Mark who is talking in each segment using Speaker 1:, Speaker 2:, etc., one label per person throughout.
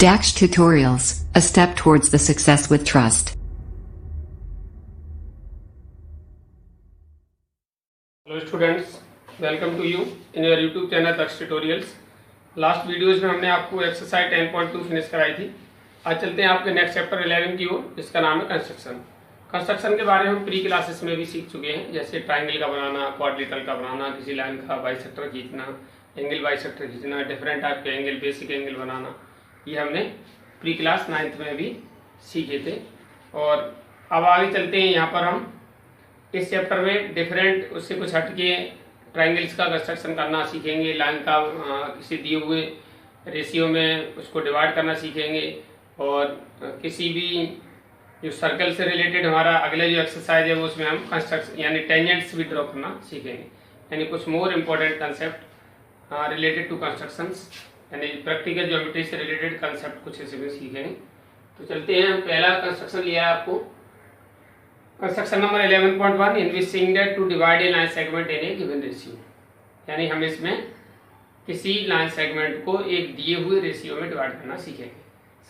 Speaker 1: Dax Tutorials, a step towards the success with trust.
Speaker 2: Hello students, welcome to you in your YouTube channel Daksh tutorials. Last videos में हमने आपको exercise 10.2 finish कराई थी। आज चलते हैं आपके नेक्स्ट चैप्टर 11 की ओर, जिसका नाम है कंस्ट्रक्शन। कंस्ट्रक्शन के बारे में हम प्री क्लासेस में भी सीख चुके हैं, जैसे ट्राइंगल का बनाना, क्वाड्रिलेटरल का बनाना, किसी लाइन का बाइसेक्टर खींचना, एंगल बाइसेक्टर खींचना, डिफरेंट टाइप के एंगल, बेसिक एंगल बनाना, ये हमने प्री क्लास 9th में भी सीखे थे। और अब आगे चलते हैं। यहाँ पर हम इस चैप्टर में डिफरेंट, उससे कुछ हटके ट्राइंगल्स का कंस्ट्रक्शन करना सीखेंगे। लाइन का किसी दिए हुए रेशियो में उसको डिवाइड करना सीखेंगे, और किसी भी जो सर्कल से रिलेटेड हमारा अगले जो एक्सरसाइज है वो उसमें हम कंस्ट्रक्शन यानी टेंजेंट्स भी ड्रॉ करना सीखेंगे। यानी कुछ more important concept related to constructions, यानी प्रैक्टिकल ज्योमेट्री से रिलेटेड कंसेप्ट कुछ इसमें सीखेंगे। तो चलते हैं। पहला कंस्ट्रक्शन लिया है आपको, construction number 11.1, in which single to divide a line segment in a given ratio. यानी हम इसमें किसी लाइन सेगमेंट को एक दिए हुए रेशियो में डिवाइड करना सीखेंगे।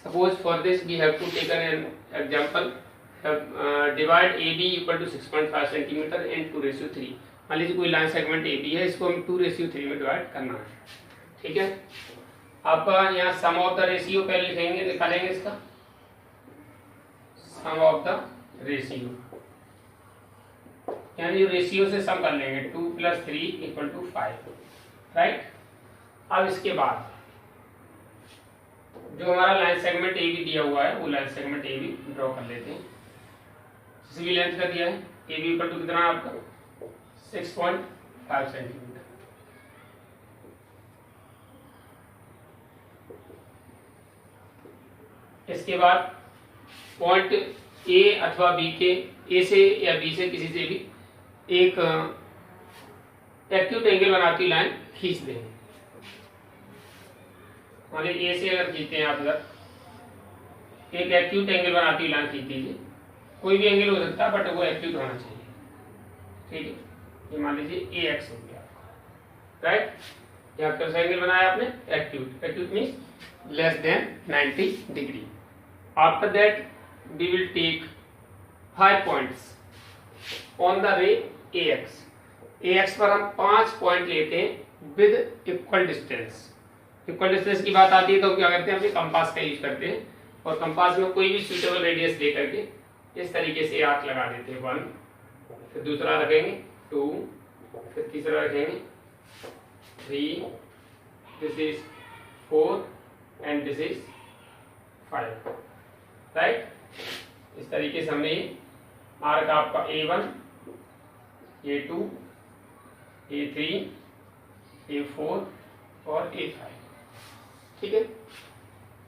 Speaker 2: Suppose for this we have to take an example, divide A B equal to 6.5 centimetre in 2:3। मान लीजिए कोई लाइन सेगमेंट ए बी है, इसको हम 2:3 में डिवाइड करना है। ठीक है, आप यहाँ सम ऑफ द रेशियो पहले लिखेंगे, निकालेंगे इसका सम ऑफ द रेशियो, यानी रेशियो से सम कर लेंगे। 2 + 3 = 5, राइट। अब इसके बाद जो हमारा लाइन सेगमेंट ए बी दिया हुआ है, वो line segment A B draw कर लेते हैं। जिस भी लेंथ का दिया है, ए बी इक्वल टू कितना आपका 6.5 सेंटीमीटर। इसके बाद पॉइंट ए अथवा बी के, ए से या बी से किसी से भी एक एक्यूट एंगल बनाती लाइन खींच देंगे। मान लीजिए ए से अगर खींचते हैं आप, इधर एक एक्यूट एंगल बनाती लाइन खींच दीजिए। कोई भी एंगल हो सकता है, बट वो एक्यूट होना चाहिए। ठीक है, ये मान लीजिए ए एक्स हो गया, राइट। यहाँ पर एंगल बनाया आपने acute. Acute means less than 90 degree. After that we will take 5 points on the ray AX. AX पर हम 5 पॉइंट लेते हैं with equal distance। Equal distance की बात आती है तो क्या करते हैं, हम कंपास का यूज करते हैं, और कंपास में कोई भी सुटेबल रेडियस दे करके इस तरीके से आर्क लगा देते हैं। 1, फिर दूसरा रखेंगे 2, फिर तीसरा रखेंगे 3, this is 4 and this is 5, right. इस तरीके से हमने आर्क आपका A1, A2, A3, A4 और A5। ठीक है,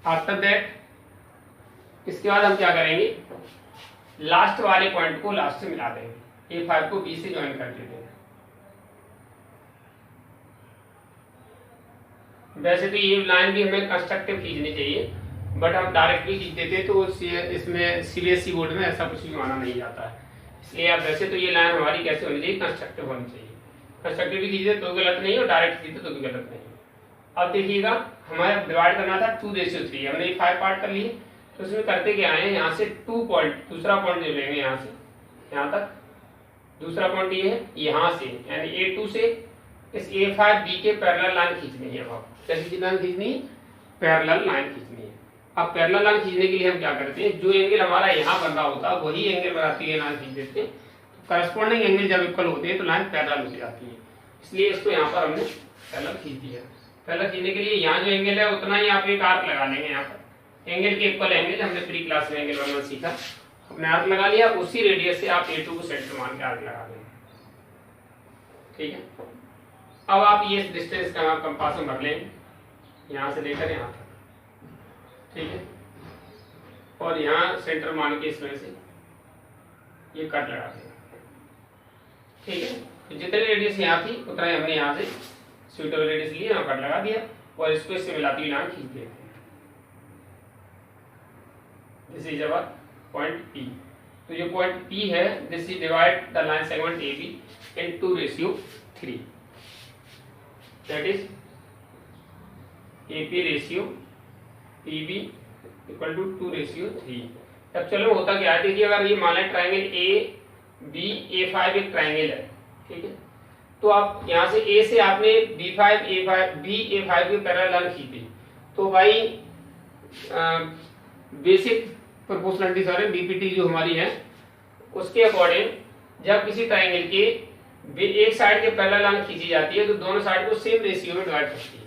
Speaker 2: आफ्टर दैट इसके बाद हम क्या करेंगे, लास्ट वाले पॉइंट को लास्ट से मिला देंगे। A5 को B से ज्वाइन कर देते हैं। वैसे तो ये लाइन भी हमें कंस्ट्रक्टिव खींचनी चाहिए, बट हम डायरेक्ट भी खींच देते तो इसमें CBSE बोर्ड में ऐसा कुछ भी माना नहीं जाता है। इसलिए आप वैसे तो ये लाइन हमारी कैसे होनी चाहिए, कंस्ट्रक्टिव होनी चाहिए। कंस्ट्रक्टिव भी खींचते तो गलत नहीं, और डायरेक्ट खींचते तो भी गलत नहीं। अब देखिएगा, हमें डिवाइड करना था 2:3, हमने ये 5 पार्ट कर लिए। तो उसमें करते क्या है, यहाँ से 2 पॉइंट, दूसरा पॉइंट ले लेंगे यहाँ से यहाँ तक। दूसरा पॉइंट ये है यहाँ से, यानी A2 से इस A5B के पैरेलल लाइन खींचनी है। अब कैसी लाइन खींचनी है, पैरेलल लाइन खींचनी है। अब पैरेलल लाइन खींचने के लिए हम क्या करते हैं, जो एंगल हमारा यहाँ बन रहा होता है वही एंगल बनाती है लाइन खींच देते हैं। तो करस्पॉन्डिंग एंगल जब इक्वल होते हैं तो लाइन पैरेलल हो जाती है। इसलिए इसको यहाँ पर हमने पैरेलल खींच दिया। पैरेलल खींचने के लिए यहाँ जो एंगल है उतना ही आप एक आर्क लगा लेंगे। यहाँ पर एंगल के इक्वल एंगल, हमने प्री क्लास में एंगल बनाना सीखा, अपने आर्क लगा लिया। उसी रेडियस से आप A2 को सेंटर मान के आर्क लगा देंगे। ठीक है, अब आप ये डिस्टेंस का कंपास में रख लेंगे, यहाँ से लेकर यहाँ तक। ठीक है, और यहाँ सेंटर मान के इसमें से ये कट लगा देंगे। ठीक है, तो जितनी रेडियस यहाँ थी उतना ही हमने यहाँ से सुटेबल रेडियस लिए, यहाँ कट लगा दिया, और इसको इससे मिलाती हुई लाइन खींच देते हैं। This is our point P। तो ये पॉइंट P है, this is divide the line segment AB in 2:3, that is AP ratio P B equal to 2:3। Actually में होता क्या है, देखिए अगर ये मान लें ट्राइंगल ए बी A5 एक ट्राइंगल है, ठीक है, तो आप यहाँ से ए से आपने B5 A5 बी A5 के पैरेलल लाइन खींची, तो भाई बेसिक प्रोपोर्शनलिटी सॉरी बीपीटी जो हमारी है उसके अकॉर्डिंग जब किसी ट्राइंगल के एक साइड के पैरेलल लाइन खींची जाती है तो दोनों साइड को सेम रेशियो में डिवाइड करती है,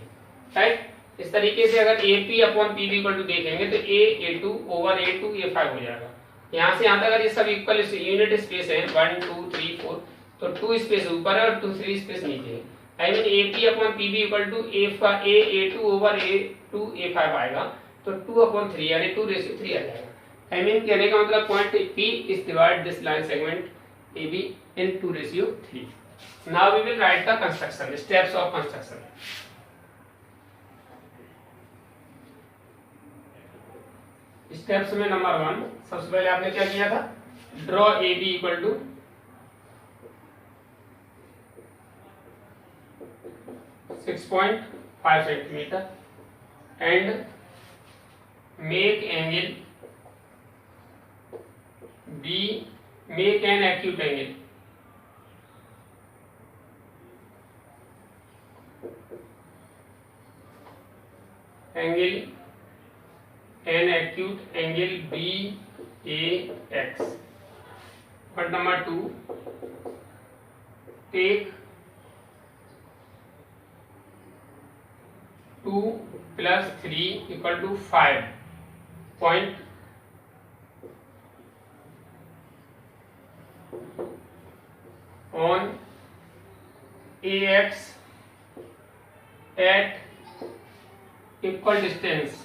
Speaker 2: राइट। इस तरीके से अगर AP upon PB equal to देखेंगे तो A2 ओवर A2 A5 हो जाएगा। यहाँ से यहाँ तक अगर ये सब इक्वल यूनिट स्पेस है 1 2 3 4, तो 2 स्पेस ऊपर है और 2 3 स्पेस नीचे है। I mean AP upon PB equal to A2 over A2 A5 आएगा, तो 2/3 यानी 2:3 आ जाएगा। आई मीन कहने का मतलब point P is divide this line segment AB in 2:3। Now we will write the construction steps of construction. Steps में number 1 सबसे पहले आपने क्या किया था, draw AB equal to 6.5 centimetre and make angle B, make an acute angle an acute angle BAX. Point number 2, take 2 plus 3 equal to 5 point on AX at equal distance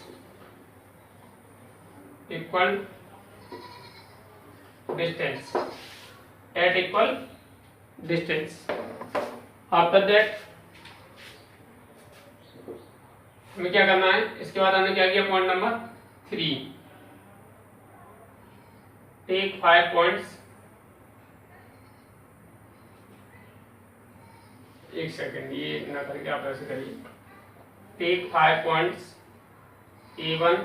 Speaker 2: at equal distance. After that हमें क्या करना है, इसके बाद हमने क्या किया, point number 3, take 5 points, एक सेकेंड ये ना करके आप ऐसे करिए, take 5 points A1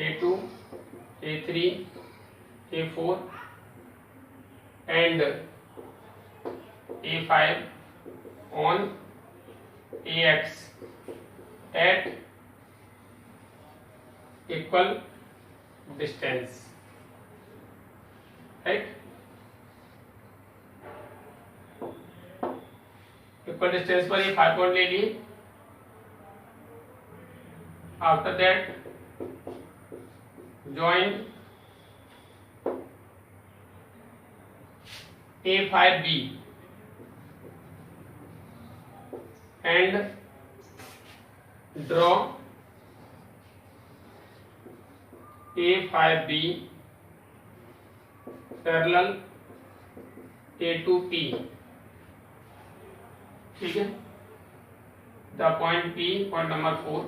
Speaker 2: A2 A3 A4 and A5 on AX at equal distance, right? Equal distance पर ये 5 पॉइंट ले लिए। After that join A5B and draw A5B parallel A2P, ठीक है। The point P, point number 4,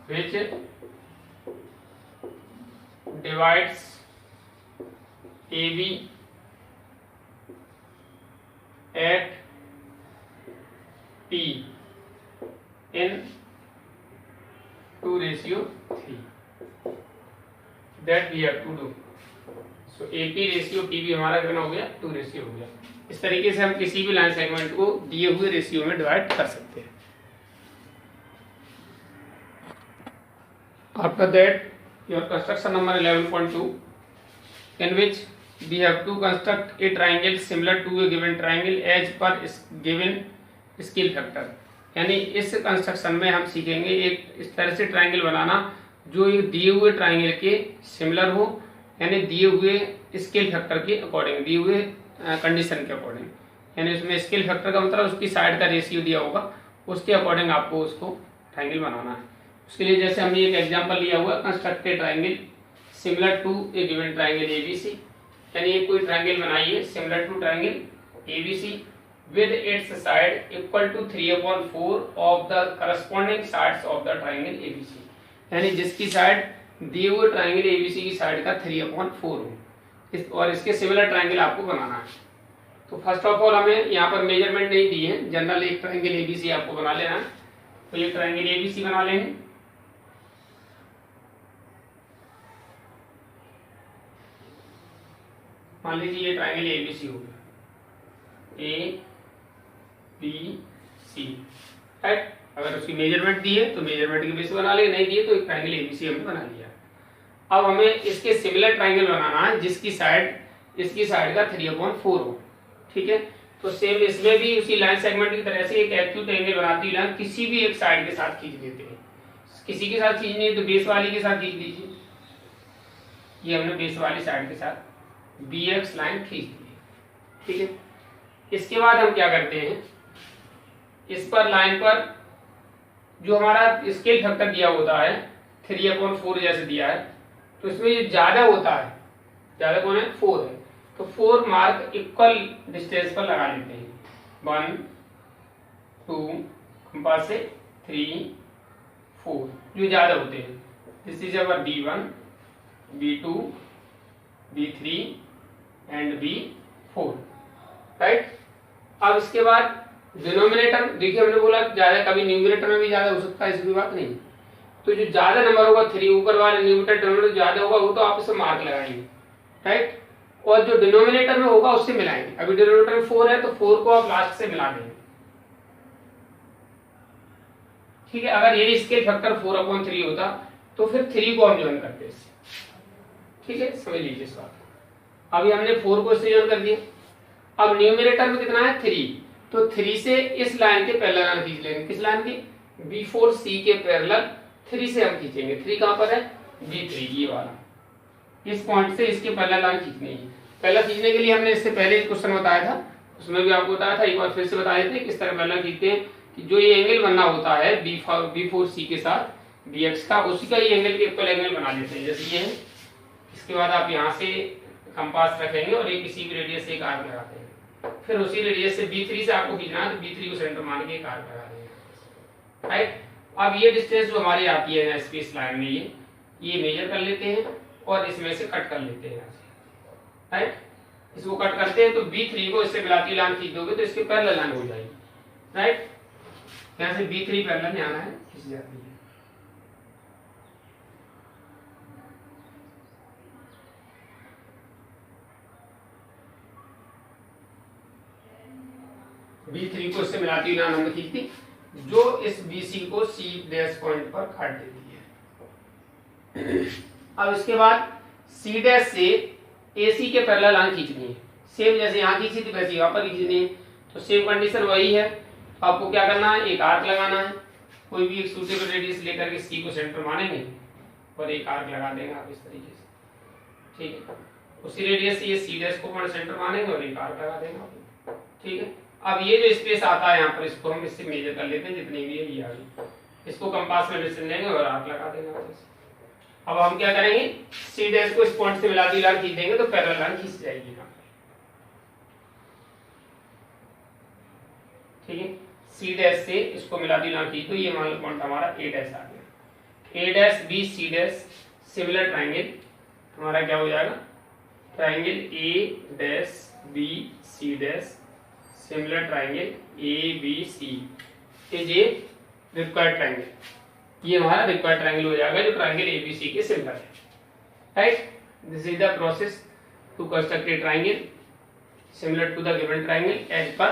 Speaker 2: which divides AB at P in 2:3 that we have to do. So AP ratio PB हमारा कितना हो गया, 2 हो गया। इस तरीके से हम किसी भी लाइन सेगमेंट को दिए हुए रेशियो में डिवाइड कर सकते हैं। After that, your construction number 11.2, in which we have to construct a triangle similar to a given triangle as per given scale factor. यानी इस कंस्ट्रक्शन में हम सीखेंगे एक इस तरह से ट्राइंगल बनाना जो एक दिए हुए ट्राइंगल के सिमिलर हो, यानी दिए हुए स्केल फैक्टर के अकॉर्डिंग, दिए हुए कंडीशन के अकॉर्डिंग। यानी उसमें स्केल फैक्टर का मतलब उसकी साइड का रेशियो दिया होगा, उसके अकॉर्डिंग आपको उसको ट्राइंगल बनाना है। उसके लिए जैसे हमने एक एग्जांपल लिया हुआ, construct a triangle similar to a given triangle ABC, यानी ये कोई ट्राइंगल बनाइए similar to triangle ABC with its side equal to 3/4 of the corresponding sides of the triangle ABC, यानी जिसकी साइड दिए हुए ट्राइंगल ABC की साइड का 3/4 हो, और इसके सिमिलर ट्राइंगल आपको बनाना है। तो फर्स्ट ऑफ ऑल हमें यहाँ पर मेजरमेंट नहीं दी है, जनरल एक ट्रायंगल एबीसी आपको बना लेना है। तो ये ट्रायंगल एबीसी बना लेंगे। मान लीजिए ये ट्रायंगल एबीसी हो गया, ए बी सी, राइट। अगर उसकी मेजरमेंट दी है तो मेजरमेंट की बेस बना ले, नहीं दी है तो एक ट्रायंगल एबीसी हमने बना लिया। अब हमें इसके सिमिलर ट्रायंगल बनाना है जिसकी साइड इसकी साइड का 3/4 हो, ठीक है। तो सेम इसमें भी उसी लाइन सेगमेंट की तरह से एक एक्यूट एंगल बनाती हुई लाइन किसी भी एक साइड के साथ खींच देते हैं। किसी के साथ खींचनी है तो बेस वाली के साथ खींच दीजिए। ये हमने बेस वाली साइड के साथ BX लाइन खींच दी, ठीक है। इसके बाद हम क्या करते हैं, इस पर लाइन पर जो हमारा स्केल फैक्टर दिया होता है 3/4 जैसे दिया है, तो इसमें ये ज्यादा होता है, ज्यादा कौन है, 4 है। तो 4 मार्क इक्वल डिस्टेंस पर लगा लेते हैं, 1 2 कंपास से 3 4 जो ज्यादा होते हैं। This is our B1 B2 B3 and B4, right. अब इसके बाद डिनोमिनेटर, देखिए हमने बोला ज्यादा, कभी न्यूमरेटर में भी ज्यादा हो सकता है, इसकी बात नहीं। तो जो ज्यादा नंबर होगा 3, ऊपर वाले न्यूमरेटर डिनोमिनेटर ज्यादा होगा वो तो आप इसे मार्क लगाएंगे, राइट। और जो डिनोमिनेटर में होगा उससे मिलाएंगे। अभी डिनोमिनेटर में 4 है तो 4 को आप लास्ट से मिला देंगे, ठीक है। अगर ये स्केल फैक्टर 4/3 होता तो फिर 3 को हम ज्वाइन करते इससे, ठीक है। समझ लीजिए इस बात। अभी हमने 4 को इससे ज्वाइन कर दिया। अब न्यूमरेटर में कितना है, 3, तो 3 से इस लाइन के पैरेलल लाइन खींच लेंगे। किस लाइन की, B4C के पैरेलल 3 से हम खींचेंगे। 3 कहां पर है, B3, ये वाला। इस पॉइंट से इसके पैरेलल लाइन खींचनी है। पैरेलल खींचने के लिए हमने इससे पहले क्वेश्चन बताया था, उसमें भी आपको बताया था, एक बार फिर से बता देते हैं किस तरह पैरेलल खींचते हैं। कि जो ये एंगल बनना होता है B4C के साथ BX का, उसी का ये एंगल के इक्वल एंगल बना लेते हैं, जैसे ये है। इसके बाद आप यहाँ से कंपास रखेंगे और एक किसी भी रेडियस से एक आर्क लगाते हैं। फिर उसी रेडियस से B3 से आपको खींचना है, तो B3 को सेंटर मान के एक आर्क लगा देंगे, राइट। अब ये डिस्टेंस जो हमारी आती है स्पेस लाइन में, ये मेजर कर लेते हैं और इसमें से कट कर लेते हैं, राइट। इसको कट करते हैं तो B3 को इससे मिलाती लाइन खींच दोगे तो इसके पैरेलल लाइन हो जाएगी, राइट। यहाँ से B3 पैरेलल में आना है, खींच जाती है। B3 को इससे मिलाती हुई लाइन हमने खींच दी, जो इस BC को C डैश पॉइंट पर काट देती है। अब इसके बाद C डैश से AC के पैरेलल लाइन खींचनी है, सेम जैसे यहाँ खींची थी वैसे यहाँ पर खींचनी है। तो सेम कंडीशन वही है, आपको क्या करना है, एक आर्क लगाना है। कोई भी एक सूटेबल रेडियस लेकर के C को सेंटर मानेंगे और एक आर्क लगा देंगे आप इस तरीके से, ठीक है। उसी रेडियस से ये C डैश को सेंटर मानेंगे और एक आर्क लगा देंगे आप, ठीक है। अब ये जो स्पेस आता है यहाँ पर, इसको हम इससे मेजर कर लेते हैं, जितनी भी है ये आ गई। इसको कंपास में डिस्टेंस लेंगे और आर्क लगा देंगे। अब हम क्या करेंगे, C डैश को इस पॉइंट से मिलाती लाइन खींच देंगे तो पैरेलल लाइन खींच जाएगी यहाँ, ठीक है। C डैश से इसको मिलाती लाइन खींच दो, ये मान लो पॉइंट हमारा A डैश आ गया। A dash B C dash similar triangle हमारा क्या हो जाएगा, triangle A dash B C dash similar triangle ABC is a required triangle. ये हमारा रिक्वायर्ड ट्राइंगल हो जाएगा जो ट्राइंगल ABC के सिमिलर है, right. This is the process to construct a triangle similar to the given triangle as per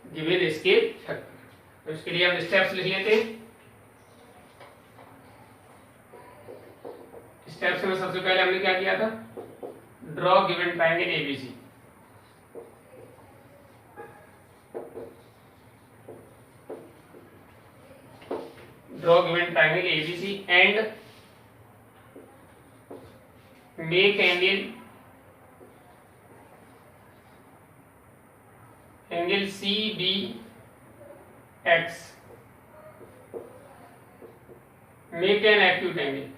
Speaker 2: given scale factor. तो इसके लिए हम स्टेप्स लिख लेते हैं। स्टेप्स में सबसे पहले हमने क्या किया था, draw given triangle ABC। Draw given triangle ABC and make angle CBX, make an acute angle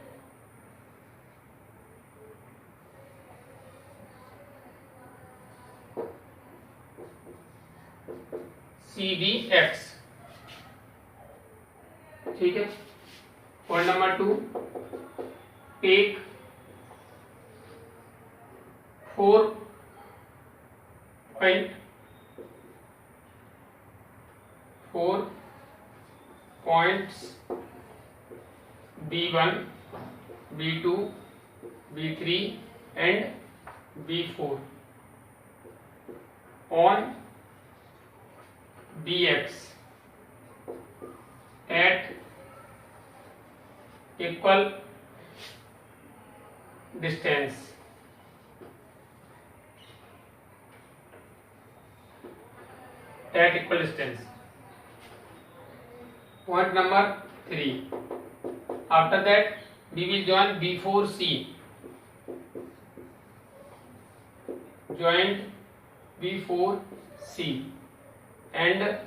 Speaker 2: CBX, ठीक है। Point number 2, take 4 point 4 points B1, B2, B3 and B4 on Bx at equal distance. At equal distance. Point number 3. After that, we will join B4C. Join B4C and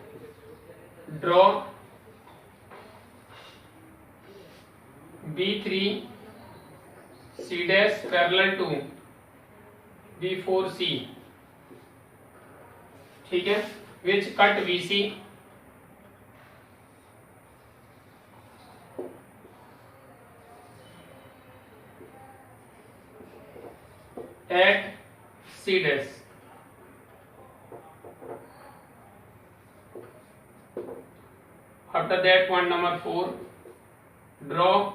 Speaker 2: draw B3C dash parallel to B4C. ठीक है, which cut BC at C dash. After that, point number 4, draw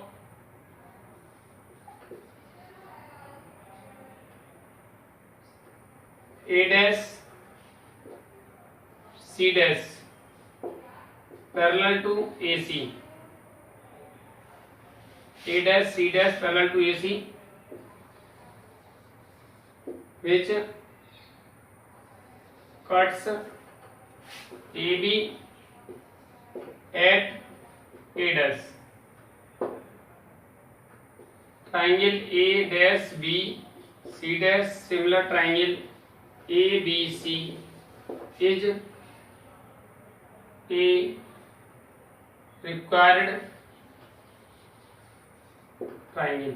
Speaker 2: A dash C dash parallel to AC. A dash C dash parallel to AC, which cuts AB at A dash. Triangle A dash B C dash similar triangle ABC is a required triangle.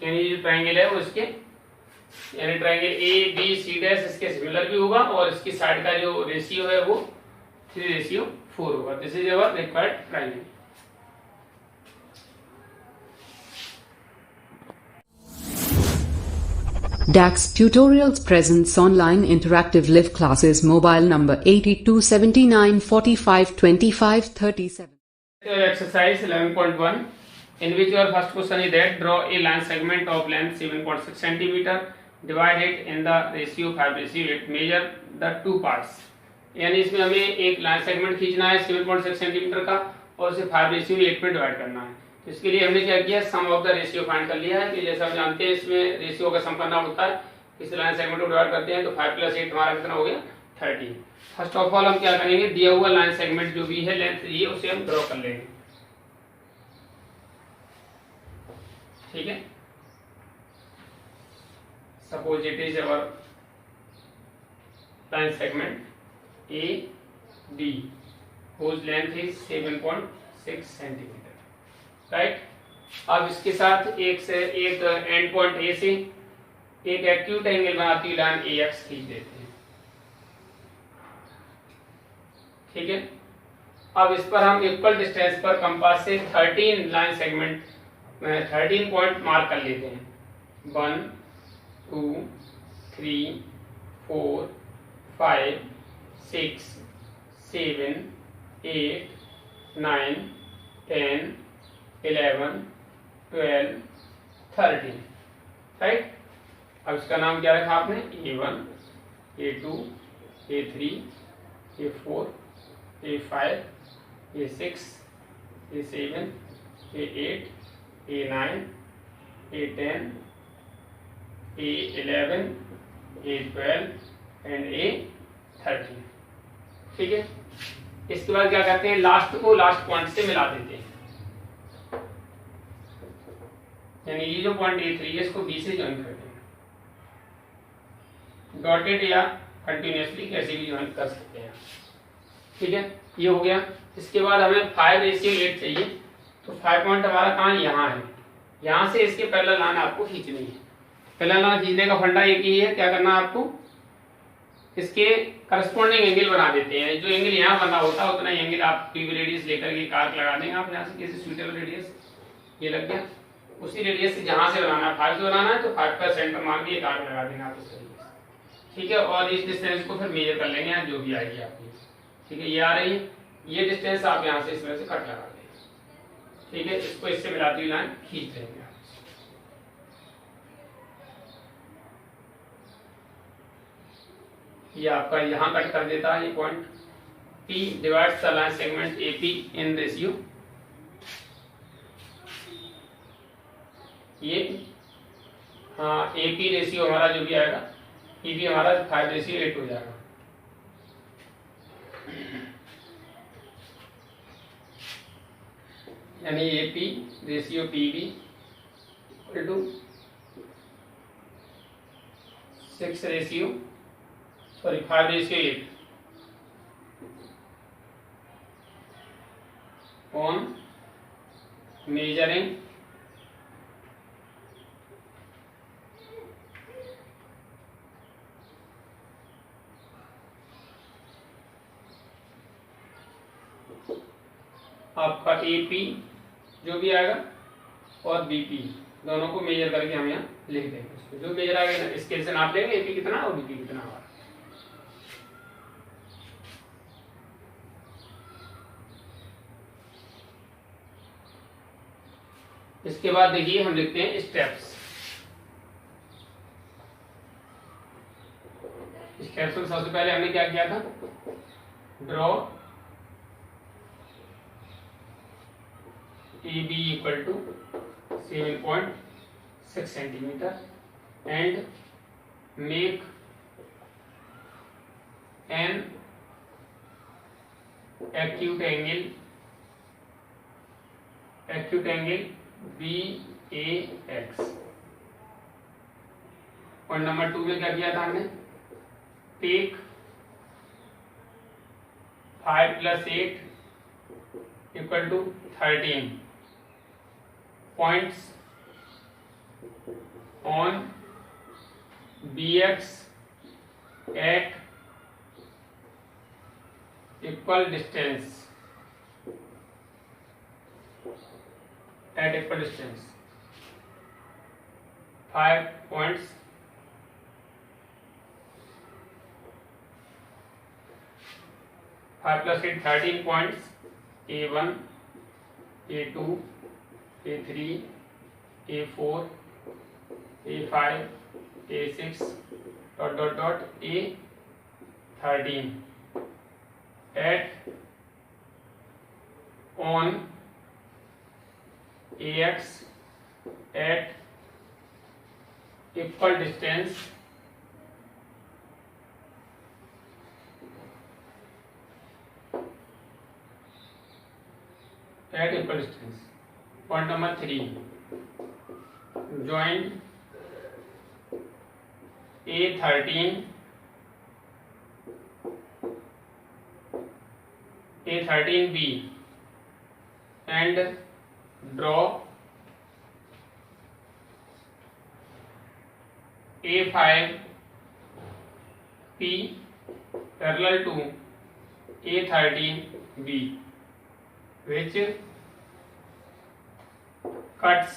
Speaker 2: यानी जो triangle है वो इसके यानी triangle A B C dash इसके similar भी होगा और इसकी साइड का जो रेशियो है वो 3:4 होगा. This is our required triangle.
Speaker 1: DAX Tutorials presents online interactive live classes. Mobile number 8279452537.
Speaker 2: Exercise 11.1, in which your first question is that draw a line segment of length 7.6 cm, divide it in the ratio 5:8, measure the two parts. यानी इसमें हमें एक line segment खींचना है 7.6 centimetre का और उसे 5:8 में डिवाइड करना है. तो इसके लिए हमने क्या किया, सम ऑफ द रेशियो फाइंड कर लिया है कि जैसा हम जानते हैं इसमें रेशियो का सम करना होता है. इस लाइन सेगमेंट को डिवाइड करते हैं तो 5 + 8 हमारा कितना हो गया 30. फर्स्ट ऑफ ऑल हम क्या करेंगे, दिया हुआ लाइन सेगमेंट जो भी है लेंथ ये उसे हम ड्रॉ कर लेंगे. ठीक है, suppose it is our line segment AB whose length is 7.6 centimetre. Right. अब इसके साथ एक एंड पॉइंट ए से एक एक्यूट एंगल बनाती हुई लाइन AX खींच देते हैं. ठीक है, अब इस पर हम इक्वल डिस्टेंस पर कंपास से 13 लाइन सेगमेंट 13 पॉइंट मार्क कर लेते हैं. 1 2 3 4 5 6 7 8 9 10 11 12 13. राइट. अब इसका नाम क्या रखा आपने, A1 A2 A3 A4 A5 A6 A7 A8 A9 A10 A11 A12 and A13. ठीक है, इसके बाद क्या करते हैं, लास्ट को लास्ट पॉइंट से मिला देते हैं. यानी ये जो पॉइंट A3 है इसको B से ज्वाइन कर देंगे. डॉटेड या कंटिन्यूसली कैसे भी ज्वाइन कर सकते हैं. ठीक है, ये हो गया. इसके बाद हमें 5:8 चाहिए. तो 5 पॉइंट हमारा कहाँ, यहाँ है. यहाँ से इसके पैरेलल लाइन आपको खींचनी है. पैरेलल लाइन खींचने का फंडा एक ही है, क्या करना है आपको, इसके करस्पॉन्डिंग एंगल बना देते हैं. जो एंगल यहाँ बना होता है उतना एंगल आप PV रेडियस लेकर के आर्क लगा देंगे. आप यहाँ से किसी सुटेबल रेडियस ये लग गया, उसी रेडियस से जहाँ से बनाना है 5 से बनाना है तो 5 पर सेंटर मार के एक आर्क लगा देंगे आप इस तरीके से. ठीक है, और इस डिस्टेंस को फिर मेजर कर लेंगे यहाँ जो भी आएगी आपकी। ठीक है, ये आ रही है, ये डिस्टेंस आप यहाँ से इसमें से कट लगा देंगे। ठीक है, इसको इससे मिलाती हुई लाइन खींच देंगे। ये आपका यहाँ कट कर देता है ये point. P divides the line segment AP in ratio, ये हाँ AP रेशियो हमारा जो भी आएगा, PB हमारा 5:8 हो जाएगा। यानी AP ratio PB equal to 5:8 on measuring आपका AP जो भी आएगा और BP दोनों को मेजर करके हम यहाँ लिख देंगे। जो मेजर आएगा स्केल से नाप लेंगे AP कितना और BP कितना होगा। इसके बाद देखिए हम लिखते हैं स्टेप्स। स्टेप्स में सबसे पहले हमने क्या किया था, draw AB equal to 7.6 centimetre and make an acute angle BAX। और नंबर 2 में क्या किया था हमने, take 5 + 8 equal to 13 points on BX at equal distance, at equal distance 5 points + 8 13 points A1 A2 A3 A4 A5 A6 ... A13 at on AX at equal distance Point number 3, join A13B and draw A5P parallel to A13B, which cuts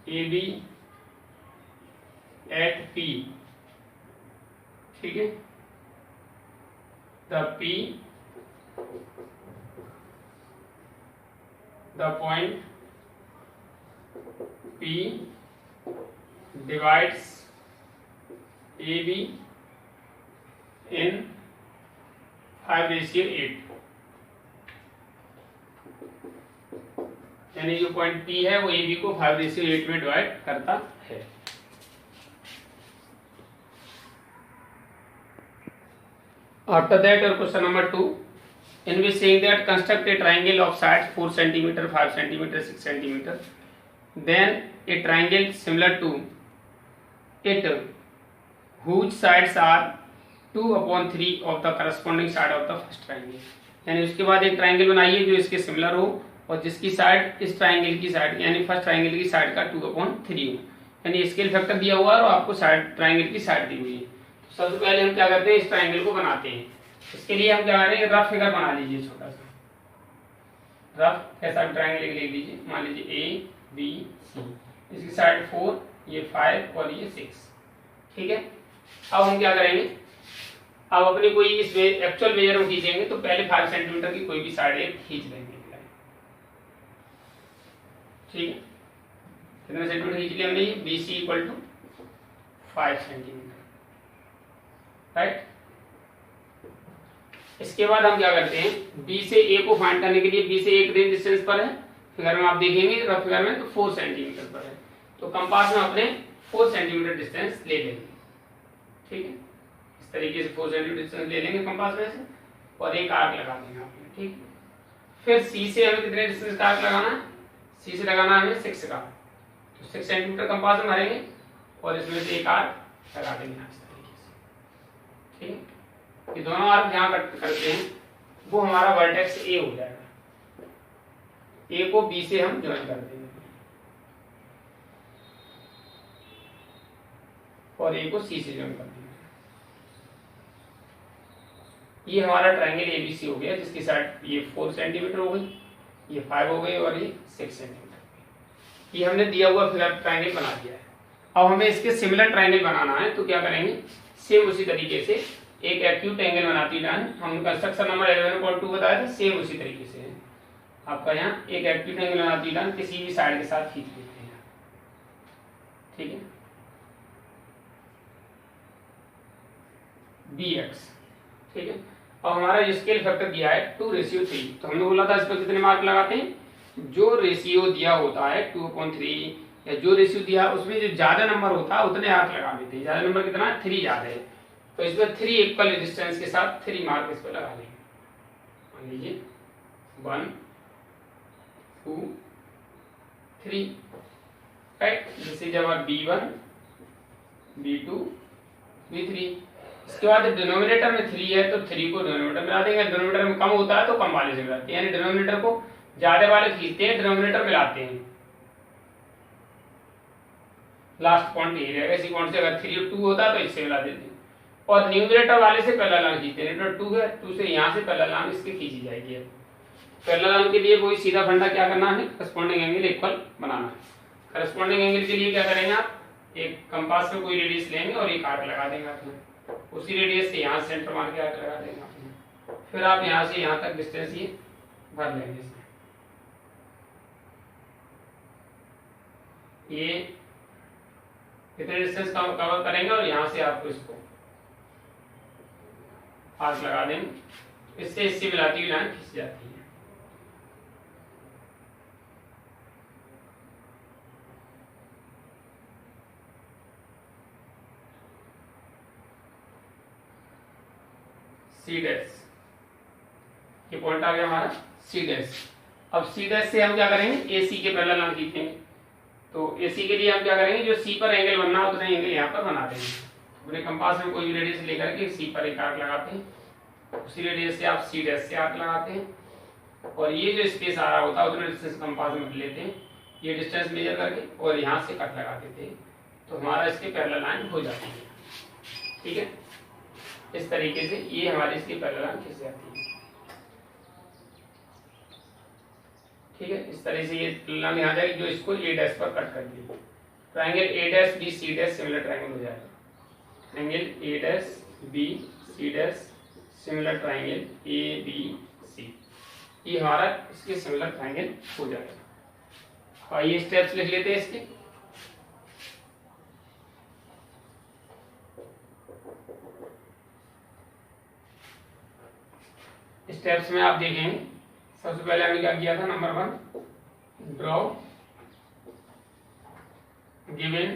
Speaker 2: AB at P। ठीक है, the point P divides AB in 5:8। यानी जो point P है वो AB को 5:8 में divide करता है। After that, your question number 2, in which saying that construct a triangle of sides 4 cm, 5 cm, 6 cm, then a triangle similar to it whose sides are 2/3 of the corresponding side of the first triangle। यानी उसके बाद एक triangle बनाइए जो इसके similar हो और जिसकी साइड इस ट्राइंगल की साइड यानी फर्स्ट ट्राइंगल की साइड का 2/3 हो। यानी स्केल फैक्टर दिया हुआ है और आपको साइड ट्राइंगल की साइड दी हुई है। सबसे पहले हम क्या करते हैं, इस ट्राइंगल को बनाते हैं। इसके लिए हम क्या करेंगे, रफ फिगर बना लीजिए, छोटा सा रफ कैसा ट्राइंगल लिख लीजिए। मान लीजिए A B C, इसकी साइड 4, ये 5 और ये 6। ठीक है, अब हम क्या करेंगे, अब अपनी कोई इस एक्चुअल मेजर में खींचेंगे तो पहले 5 सेंटीमीटर की कोई भी साइड एक खींच लेंगे। ठीक है, कितने सेंटीमीटर खींच लिया हमने, ये BC equal to 5 centimetre, right. इसके बाद हम क्या करते हैं, B से A को फाइंड करने के लिए, B से एक रेंज डिस्टेंस पर है, फिगर में आप देखेंगे रफ फिगर में तो 4 सेंटीमीटर पर है, तो कंपास में अपने 4 सेंटीमीटर डिस्टेंस ले लेंगे। ठीक है, इस तरीके से 4 सेंटीमीटर डिस्टेंस ले लेंगे कंपास में से और एक आर्क लगा देंगे आपने। ठीक है, फिर C से हमें कितने डिस्टेंस का आर्क लगाना है, C से लगाना है हमें 6 का, तो 6 सेंटीमीटर कंपास में मारेंगे और इसमें से एक आर्क लगा देंगे इस तरीके से। ठीक है, ये दोनों आर्क जहां करते हैं वो हमारा वर्टेक्स A हो जाएगा। A को B से हम ज्वाइन कर देंगे और A को C से ज्वाइन कर देंगे। ये हमारा ट्रायंगल ABC हो गया, जिसकी साइड ये 4 सेंटीमीटर हो गई, ये 5 हो गई और ये 6 सेंटीमीटर। ये हमने दिया हुआ फिगर ट्रायंगल बना दिया है। अब हमें इसके सिमिलर ट्रायंगल बनाना है, तो क्या करेंगे, सेम उसी तरीके से एक एक्यूट एंगल बनाती लाइन, हम कंस्ट्रक्शन नंबर 11.2 बताया था, सेम उसी तरीके से है। आपका यहाँ एक एक्यूट एंगल बनाती लाइन किसी भी साइड के साथ खींच लेते हैं। ठीक है, BX। ठीक है, अब हमारा स्केल फैक्टर दिया है 2:3, तो हमने बोला था इस पर कितने मार्क लगाते हैं, जो रेशियो दिया होता है 2/3 या जो रेशियो दिया उसमें जो ज्यादा नंबर होता है उतने आर्क लगा देते हैं। ज्यादा नंबर कितना है, 3 ज्यादा है, तो इसमें 3 इक्वल डिस्टेंस के साथ 3 मार्क इस पर लगा देंगे। मान लीजिए 1 2 3, right. This is our B1 B2 B3। इसके बाद डिनोमिनेटर में 3 है तो 3 को डिनोमिनेटर में मिला देंगे, डिनोमिनेटर में कम होता है तो कम वाले से मिलाते हैं, यानी डिनोमिनेटर को ज्यादा वाले खींचते हैं, डिनोमिनेटर मिलाते हैं। लास्ट पॉइंट यही रहेगा, इसी पॉइंट से अगर 3 और 2 होता है तो इससे मिला देते हैं, और न्यूमरेटर वाले से पहला लाइन खींचते हैं। 2 है, 2 से यहाँ से पहला लाइन इसकी खींची जाएगी। पहला लाइन के लिए कोई सीधा फंडा क्या करना है, करस्पॉन्डिंग एंगल इक्वल बनाना है। करस्पॉन्डिंग एंगल के लिए क्या करेंगे, आप एक कंपास में कोई रेडियस लेंगे और एक आर्क लगा देंगे आपने, उसी रेडियस से यहाँ सेंटर मार के आर्क लगा देंगे आपने, फिर आप यहाँ से यहाँ तक डिस्टेंस ये भर लेंगे। इसमें ये कितने डिस्टेंस कवर करेंगे और यहाँ से आपको इसको आर्क लगा देंगे, इससे इससे मिलाती हुई लाइन खींच जाती है। C डैश, ये पॉइंट आ गया हमारा C डैश। अब C डैश से हम क्या करेंगे, AC के पैरेलल लाइन खींचेंगे, तो AC के लिए हम क्या करेंगे, जो C पर एंगल बनना है उतना एंगल यहाँ पर बना देंगे। अपने कंपास में कोई भी रेडियस लेकर के C पर एक आर्क लगाते हैं, उसी रेडियस से आप C डैश से आर्क लगाते हैं, और ये जो स्पेस आ रहा होता है उतना डिस्टेंस कंपास में लेते हैं, ये डिस्टेंस मेजर करके और यहाँ से कट लगा देते हैं, तो हमारा इसके पैरेलल लाइन हो जाती है। ठीक है, इस तरीके से ये हमारी इसकी पैरेलल लाइन खींच जाती है। ठीक है, इस तरह से ये लाइन यहाँ जाएगी जो इसको A डैश पर कट कर देगी। Triangle A dash B C dash similar triangle हो जाएगा। Triangle A dash B C dash similar triangle A B C, ये हमारा इसके सिमिलर ट्रायंगल हो जाएगा। और ये स्टेप्स लिख लेते हैं इसके। स्टेप्स में आप देखेंगे, सबसे पहले हमने क्या किया था, number 1 draw given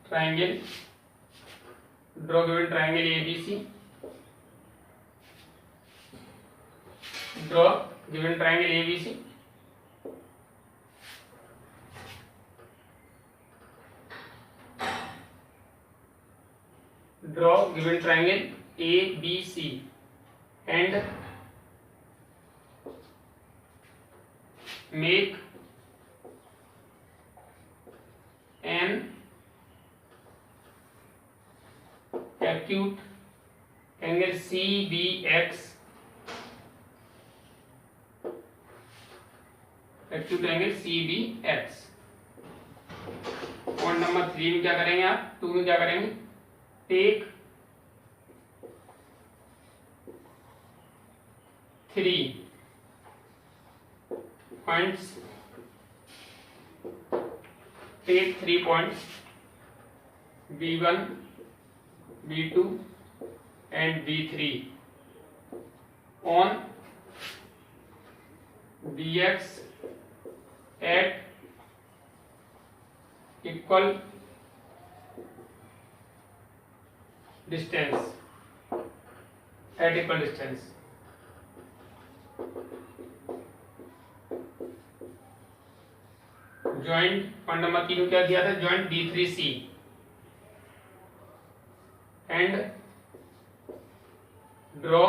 Speaker 2: triangle, draw given triangle ABC, draw given triangle ABC, draw given triangle ABC and make an acute angle CBX, acute angle CBX point number 3 में क्या करेंगे आप, 2 में क्या करेंगे, take 3 points, take 3 points B1, B2 and B3 on Bx at equal distance, at equal distance. Joint point number 3 में क्या दिया था, joint D3C and draw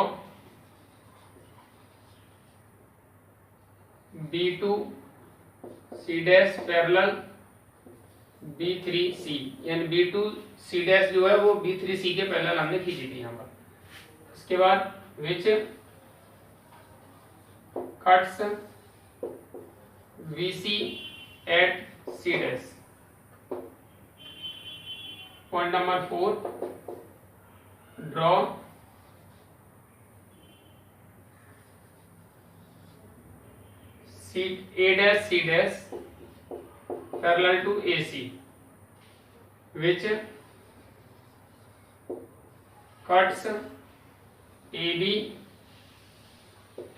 Speaker 2: B2C dash parallel B3C, यानी B2C डैश जो है वो B3C के पैरेलल हमने खींची थी यहाँ पर। उसके बाद विच cuts VC at C dash. Point number 4, draw A dash C dash parallel to AC, which cuts AB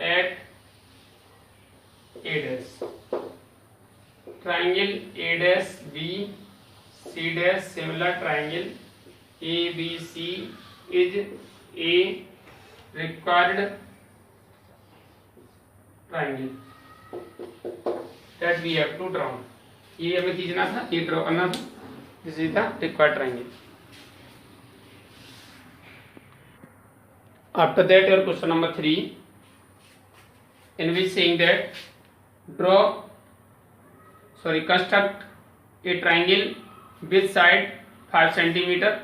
Speaker 2: at A dash. Triangle A dash B C dash similar triangle ABC is a required triangle that we have to draw. ये हमें खींचना था, ये draw करना था, this is the required triangle. After that, your question number 3, in which saying that construct a triangle with side 5 centimeter,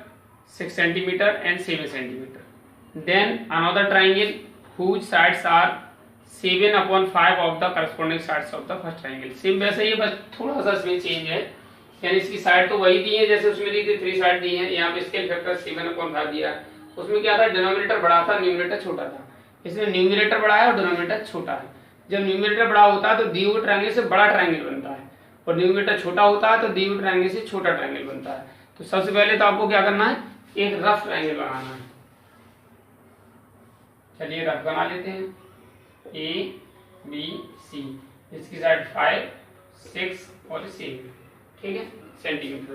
Speaker 2: 6 centimeter and 7 centimeter. Then another triangle whose sides are 7/5 of the corresponding sides of the first triangle. Same वैसे ही, बस थोड़ा सा इसमें change है, यानी इसकी side तो वही दी है जैसे उसमें दी थी, 3 साइड दी है, यहाँ पे स्केल फैक्टर 7/5 दिया है. उसमें क्या था, डिनोमिनेटर बड़ा था, न्यूमरेटर छोटा था. इसमें न्यूमरेटर बड़ा है और डिनोमिनेटर छोटा है. जब न्यूमरेटर बड़ा होता है तो दिए हुए ट्रायंगल से बड़ा ट्रायंगल बनता है, और न्यूमरेटर छोटा होता है तो दिए हुए ट्रायंगल से छोटा ट्रायंगल बनता है. तो सबसे पहले तो आपको क्या करना है, एक रफ ट्रायंगल बनाना है. चलिए रफ बना लेते हैं. ABC, इसकी साइड 5, 6 और 7, ठीक है, सेंटीमीटर.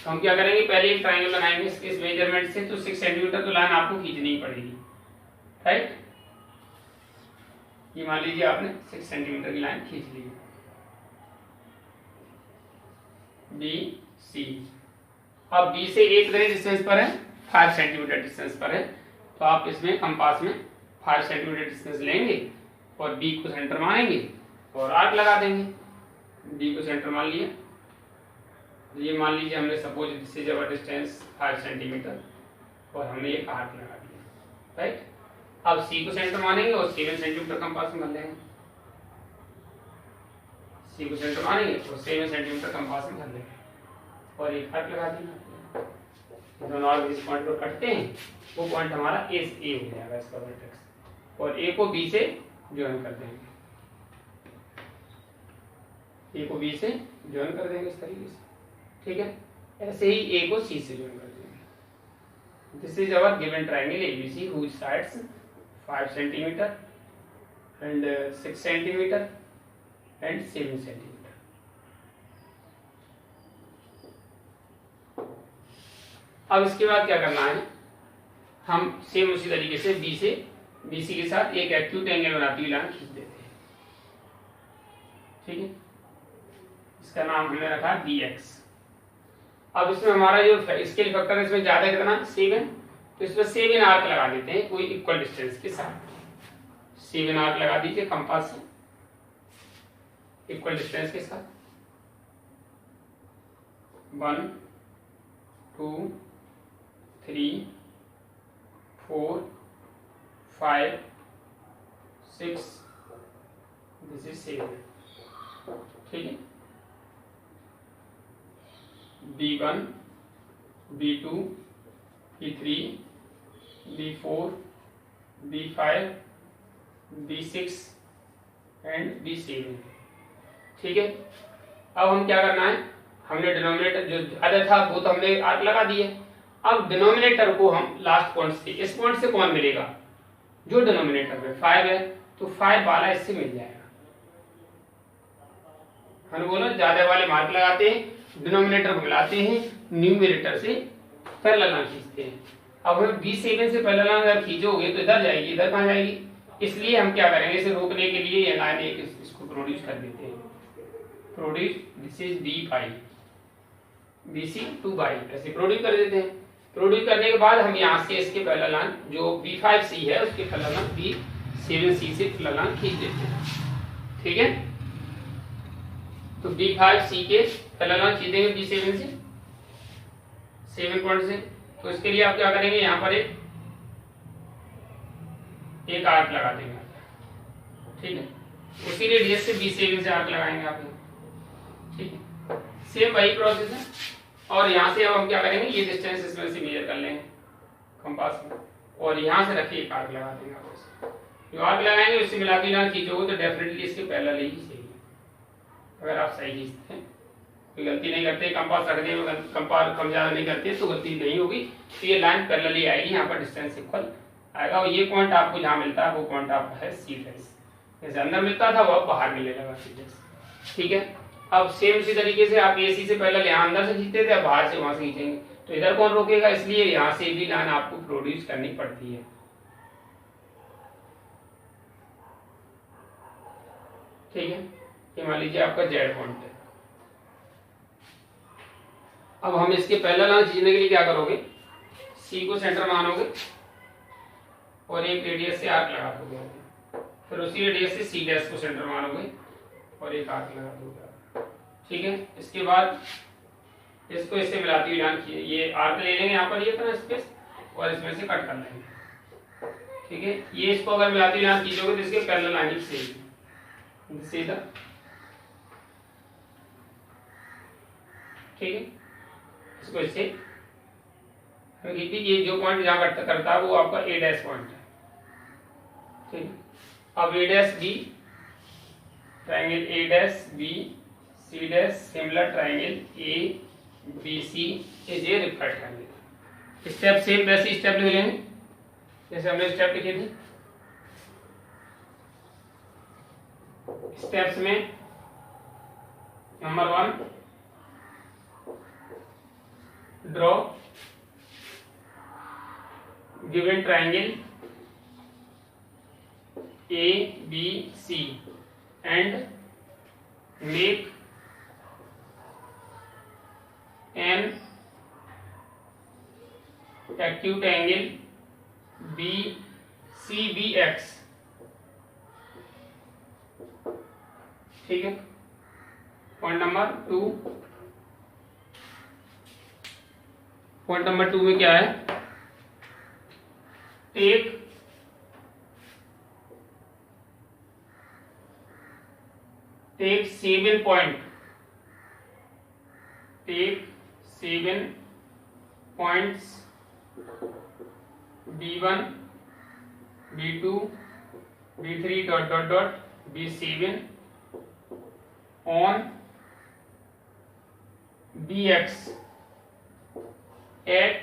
Speaker 2: तो हम क्या करेंगे, पहले एक ट्रायंगल बनाएंगे इस मेजरमेंट से. तो 6 सेंटीमीटर तो लाइन आपको खींचनी ही पड़ेगी, राइट. ये मान लीजिए आपने 6 सेंटीमीटर की लाइन खींच ली. BC, अब B से एक डिस्टेंस पर है, 5 सेंटीमीटर डिस्टेंस पर है, तो आप इसमें कंपास में 5 सेंटीमीटर डिस्टेंस लेंगे और B को सेंटर मानेंगे और आर्क लगा देंगे. B को सेंटर मान लिया. ये मान लीजिए हमने suppose this is our distance 5 centimetre और हमने एक आर्क लगा दिया, राइट. अब C को सेंटर मानेंगे और 7 सेंटीमीटर कंपास में मान लेंगे. C को सेंटर मानेंगे और 7 सेंटीमीटर कंपास में मान लेंगे और एक आर्क लगा देंगे. दोनों आर्क जिस पॉइंट पर कटते हैं वो पॉइंट हमारा A हो जाएगा, इसका वर्टेक्स, और A को B से ज्वाइन कर देंगे. A को B से ज्वाइन कर देंगे इस तरीके से, ठीक है. ऐसे ही A को C से ज्वाइन कर देंगे. This is our given triangle ABC whose sides 5 centimeter and 6 centimeter and 7 centimeter. अब इसके बाद क्या करना है, हम सेम उसी तरीके से BC के साथ एक एक्यूट एंगल बनाती हुई लाइन खींच देते हैं, ठीक है. इसका नाम हमने रखा BX. अब इसमें हमारा जो स्केल फैक्टर है इसमें ज्यादा कितना, 7, तो इसमें 7 आर्क लगा देते हैं कोई इक्वल डिस्टेंस के साथ. 7 आर्क लगा दीजिए कंपास से इक्वल डिस्टेंस के साथ. 1 2 3 4 5 6, दिस इज 7, ठीक है. B1, B2, B3, B4, B5, B6 and B7। ठीक है, अब हम क्या करना है, हमने डिनोमिनेटर जो ज्यादा था वो तो हमने आर्क लगा दिए। अब डिनोमिनेटर को हम लास्ट पॉइंट से, इस पॉइंट से कौन मिलेगा, जो डिनोमिनेटर में 5 है, तो 5 वाला इससे मिल जाएगा। हमने बोला ज्यादा वाले मार्क लगाते हैं, डिनोमिनेटर को मिलाते हैं, न्यूमरेटर से पैरेलल लाइन खींचते हैं। अब हम B7 से पैरेलल लाइन अगर खींचोगे तो इधर जाएगी, इधर कहाँ जाएगी, इसलिए हम क्या करेंगे, इसे रोकने के लिए ये लाइन एक इसको प्रोड्यूस कर देते हैं। Produce, this is B5, BC to Y, ऐसे प्रोड्यूस कर देते हैं। प्रोड्यूस करने के बाद हम यहाँ से इसके पैरेलल लाइन जो B5C है उसके पैरेलल लाइन B7C से पैरेलल लाइन खींच देते हैं। ठीक है, तो B5C के पैरेलल लाइन खींचेंगे B7 से 7 पॉइंट से। तो इसके लिए आप क्या करेंगे, यहाँ पर एक आर्क लगा देंगे। ठीक है, उसी रेडियस से B7 से आर्क लगाएंगे आप। ठीक है, सेम वही प्रोसेस है। और यहाँ से अब हम क्या करेंगे, ये डिस्टेंस इसमें से मेजर कर लेंगे कंपास में, और यहाँ से रखिए एक आर्क लगा देंगे आप। जो आर्क लगाएंगे उससे मिला के लाइन खींचोगे तो डेफिनेटली इसके पैरेलल ही सही है। अगर आप सही खींचते हैं, कोई गलती नहीं करते, कंपास रखने में कंपास कम ज्यादा नहीं करते तो गलती नहीं होगी। तो ये लाइन पैरेलल ही आएगी, यहाँ पर डिस्टेंस इक्वल आएगा। और ये पॉइंट आपको जहाँ मिलता है वो पॉइंट आपका है C', जैसे अंदर मिलता था वो अब बाहर मिलेगा C'। ठीक है, अब सेम उसी तरीके से आप AC से पहले यहाँ अंदर से खींचते थे, अब बाहर से वहां से खींचेंगे, तो इधर कौन रोकेगा, इसलिए यहाँ से भी लाइन आपको प्रोड्यूस करनी पड़ती है। ठीक है, ये मान लीजिए आपका Z पॉइंट है। अब हम इसके पैरेलल लाइन खींचने के लिए क्या करोगे, C को सेंटर मानोगे और एक रेडियस से आर्क लगा दोगे, फिर उसी रेडियस से C' को सेंटर मानोगे और एक आर्क लगा दोगे। ठीक है, इसके बाद इसको इससे मिलाती हुई लाइन, ये आर्क ले लेंगे यहाँ पर, ये इतना स्पेस, और इसमें से कट कर लेंगे। ठीक है, ये इसको अगर मिलाती हुई लाइन खींचोगे तो इसके पैरेलल लाइन से सीधा। ठीक है, इसको इससे ये जो पॉइंट जहां कट करता है वो आपका A' पॉइंट है। ठीक है, अब A'B, triangle A', B, C' similar triangle ABC is A reflect triangle. Step same वैसे स्टेप लिख लेंगे जैसे हमने स्टेप लिखे थे। स्टेप्स में number 1, draw given triangle ABC and make an acute angle BCBX। ठीक है, पॉइंट नंबर 2, पॉइंट नंबर 2 में क्या है, take take 7 point, take 7 points B1, B2, B3 dot dot dot B7 on BX at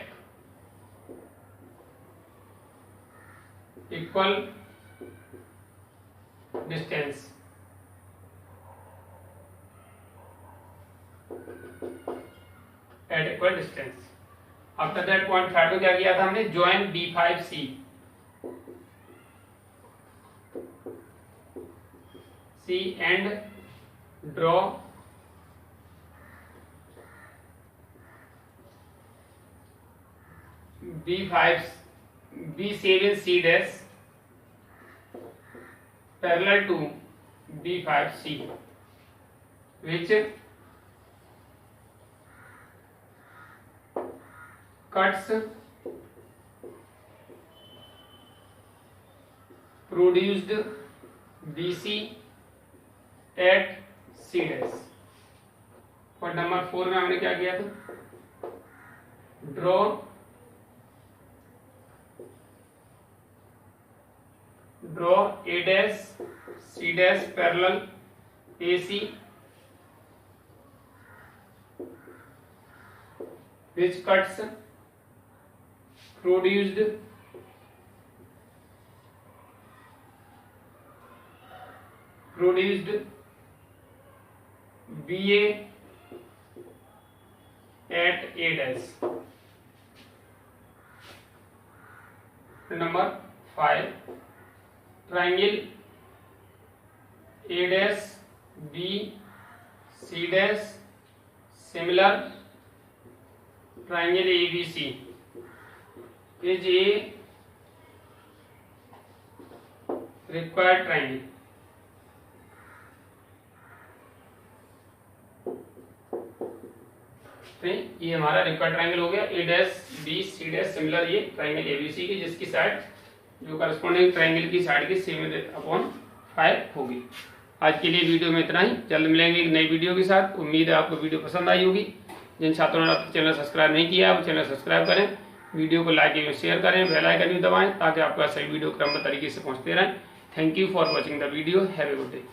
Speaker 2: equal distance। at equal distance। After that point third को क्या किया था हमने, join B5C, C and draw B7C' parallel to B5C which cuts produced BC at C' और number 4 में हमने क्या किया था, draw A dash C dash parallel AC which cuts produced BA at A dash. Number 5, triangle A dash B C dash similar triangle ABC is a required triangle. ये हमारा required triangle हो गया A dash B C dash similar ये triangle ABC की, जिसकी side जो corresponding triangle की side की 7/5 होगी। आज के लिए वीडियो में इतना ही, जल्द मिलेंगे एक नई वीडियो के साथ। उम्मीद है आपको वीडियो पसंद आई होगी। जिन छात्रों ने चैनल सब्सक्राइब नहीं किया है वो चैनल सब्सक्राइब करें, वीडियो को लाइक एवं शेयर करें, बेल आइकन भी दबाएं ताकि आपका सही वीडियो क्रमबद्ध तरीके से पहुंचते रहें। Thank you for watching the video. Have a good day.